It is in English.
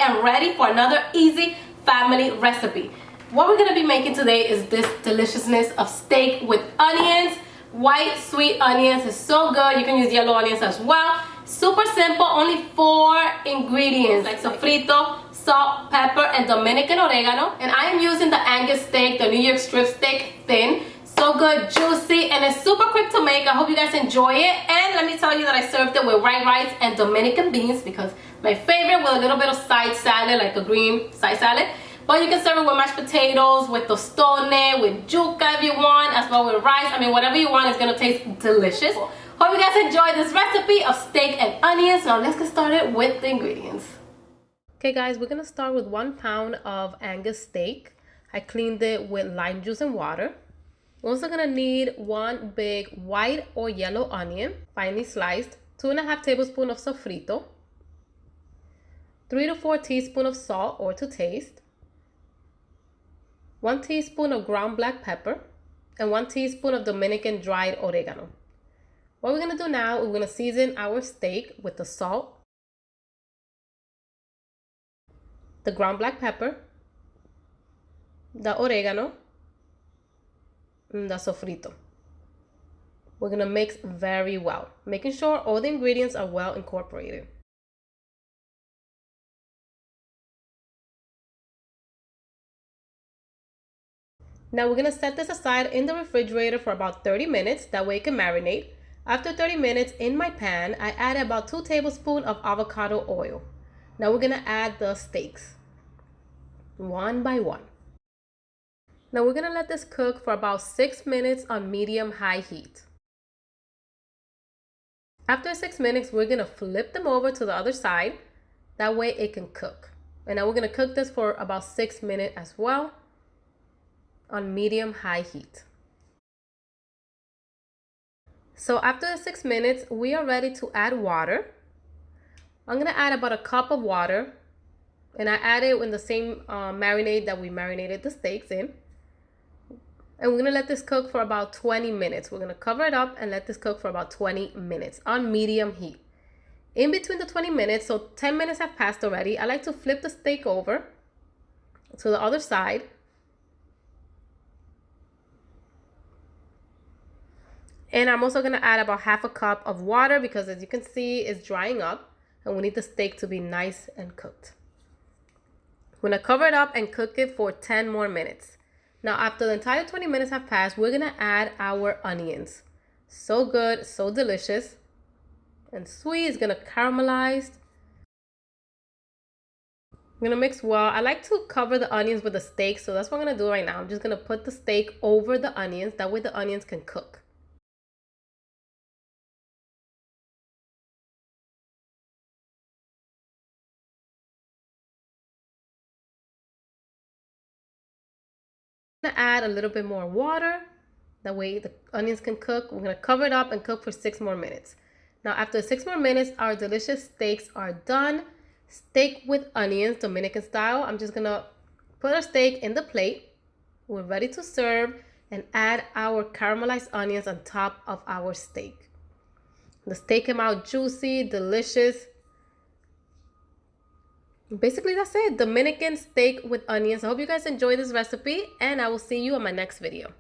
am ready for another easy family recipe. What we're gonna be making today is this deliciousness of steak with onions. White sweet onions is so good. You can use yellow onions as well. Super simple, only 4 ingredients like sofrito, salt, pepper, and Dominican oregano. And I am using the Angus steak, the New York strip steak, thin. So good, juicy, and it's super quick to make. I hope you guys enjoy it. And let me tell you that I served it with white rice and Dominican beans because my favorite, with a little bit of side salad, like a green side salad. But you can serve it with mashed potatoes, with tostone, with yuca if you want, as well with rice. I mean, whatever you want, it's gonna taste delicious. Hope you guys enjoy this recipe of steak and onions. Now let's get started with the ingredients. Okay guys, we're gonna start with 1 pound of Angus steak. I cleaned it with lime juice and water. We're also gonna need 1 big white or yellow onion, finely sliced, 2.5 tablespoons of sofrito, 3 to 4 teaspoons of salt or to taste, 1 teaspoon of ground black pepper, and 1 teaspoon of Dominican dried oregano. What we're gonna do now is we're gonna season our steak with the salt, the ground black pepper, the oregano, and the sofrito. We're gonna mix very well, making sure all the ingredients are well incorporated. Now we're gonna set this aside in the refrigerator for about 30 minutes. That way it can marinate. After 30 minutes, in my pan, I add about 2 tablespoons of avocado oil. Now we're gonna add the steaks, one by one. Now we're gonna let this cook for about 6 minutes on medium-high heat. After 6 minutes, we're gonna flip them over to the other side. That way it can cook. And now we're gonna cook this for about 6 minutes as well on medium-high heat. So after the 6 minutes, we are ready to add water. I'm gonna add about 1 cup of water, and I add it in the same marinade that we marinated the steaks in. And we're gonna let this cook for about 20 minutes. We're gonna cover it up and let this cook for about 20 minutes on medium heat. In between the 20 minutes, so 10 minutes have passed already, I like to flip the steak over to the other side. And I'm also gonna add about 1/2 cup of water because, as you can see, it's drying up and we need the steak to be nice and cooked. We're gonna cover it up and cook it for 10 more minutes. Now, after the entire 20 minutes have passed, we're gonna add our onions. So good, so delicious, and sweet. It's gonna caramelize. I'm gonna mix well. I like to cover the onions with the steak, so that's what I'm gonna do right now. I'm just gonna put the steak over the onions. That way the onions can cook. I'm gonna add a little bit more water. That way the onions can cook. We're gonna cover it up and cook for 6 more minutes. Now after 6 more minutes, our delicious steaks are done. Steak with onions, Dominican style. I'm just gonna put our steak in the plate. We're ready to serve and add our caramelized onions on top of our steak. The steak came out juicy, delicious. Basically, that's it. Dominican steak with onions. I hope you guys enjoyed this recipe, and I will see you on my next video.